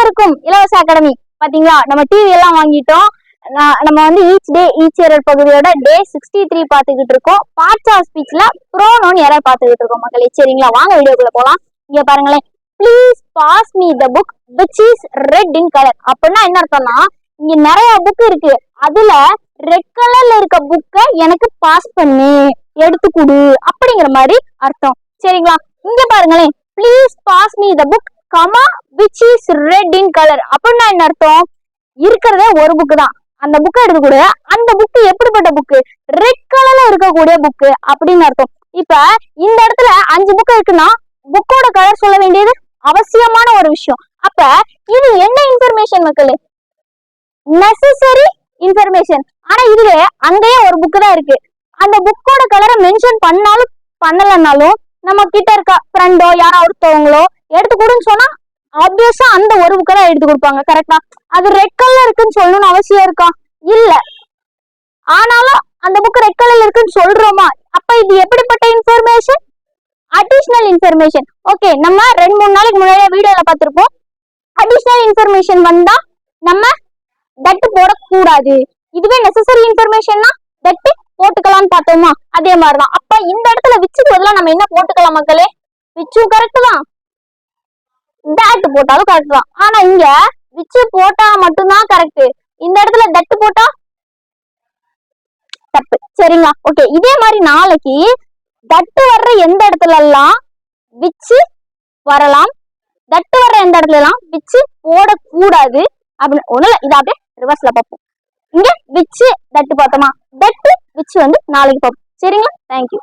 அனைவருக்கும் இலவச அகாடமி. பாத்தீங்களா, நம்ம டிவி எல்லாம் வாங்கிட்டோம். நம்ம வந்து ஈச் இயர் பகுதியோட டே 63 பாத்துக்கிட்டு இருக்கோம். பார்ட்ஸ் ஆஃப் ஸ்பீச்ல ப்ரோனவுன் எரர் பாத்துக்கிட்டு இருக்கோம் மக்களே. சரிங்களா, வாங்க வீடியோக்குள்ள போலாம். இங்க பாருங்களேன், please pass me the book which is red in colour. அப்படின்னா என்ன அர்த்தம்னா, இங்க நிறைய புக் இருக்கு, அதுல ரெட் கலர்ல இருக்க புக்கை எனக்கு பாஸ் பண்ணி எடுத்து கொடு அப்படிங்கிற மாதிரி அர்த்தம். சரிங்களா, இங்க பாருங்களேன், please pass me the book comma which is red in color. அப்படின்னா என்ன அர்த்தம், இருக்கிறதே ஒரு புக்கு தான், அந்த புக்கை எடுக்கக்கூடிய அந்த புக்கு எப்படிப்பட்ட புக்கு, ரெட் கலர்ல இருக்கக்கூடிய புக்கு அப்படின்னு அர்த்தம். இப்ப இந்த இடத்துல 5 புக்கு இருக்குன்னா புக்கோட கலர் சொல்ல வேண்டியது அவசியமான ஒரு விஷயம். அப்ப இது என்ன இன்ஃபர்மேஷன் மக்களே, நெசசரி இன்ஃபர்மேஷன். ஆனா இதுவே அங்கேயே ஒரு புக்கு தான் இருக்கு, அந்த புக்கோட கலரை மென்ஷன் பண்ணாலும் பண்ணலன்னாலும் நம்ம கிட்ட இருக்க ஃப்ரெண்டோ யாரோ ஒருத்தவங்களோ எடுத்து கொடுன்னு சொன்னா ஆப்வியஸா அந்த ஒரு புக்கை தான் எடுத்து கொடுப்பாங்க. கரெக்டா, அது ரெட் கலர்ல இருக்குன்னு சொல்லணும்னு அவசியம் இருக்கா, இல்ல. ஆனாலும் அந்த புக் ரெட் கலர்ல இருக்குன்னு சொல்றோமா, அப்ப இது எப்படிப்பட்ட இன்ஃபர்மேஷன், அடிஷனல் இன்ஃபர்மேஷன். ஓகே, நம்ம 2-3 நாளைக்கு முன்னாடியே வீடியோல பார்த்திருப்போம், அடிஷனல் இன்ஃபர்மேஷன் வந்தா நம்ம தட்டு போடக்கூடாது. இதுவே நெசசரி இன்ஃபர்மேஷன்னா தட்டு போட்டுக்கலாம்னு பார்த்தோமா, அதே மாதிரிதான். அப்ப இந்த இடத்துல விச்சுக்கு பதிலா நம்ம என்ன போட்டுக்கலாம் மக்களே, விச்சு கரெக்ட் தான், தட் போட்டாலும் கரெக்ட் தான். ஆனா இங்க விச்சு போட்டா மட்டும்தான் கரெக்ட், இந்த இடத்துல தட்டு போட்டா தப்பு. சரிங்களா, ஓகே. இதே மாதிரி நாளைக்கு தட்டு வர்ற எந்த இடத்துல எல்லாம் விச்சு வரலாம், தட்டு வர்ற எந்த இடத்துல எல்லாம் விச்சு போடக்கூடாது அப்படின்னு ஒண்ணுல, இதை அப்படியே ரிவர்ஸ்ல பார்ப்போம். இங்க விச்சு தட்டு பார்த்தோமா, தட்டு விச்சு வந்து நாளைக்கு பார்ப்போம். சரிங்களா, தேங்க்யூ.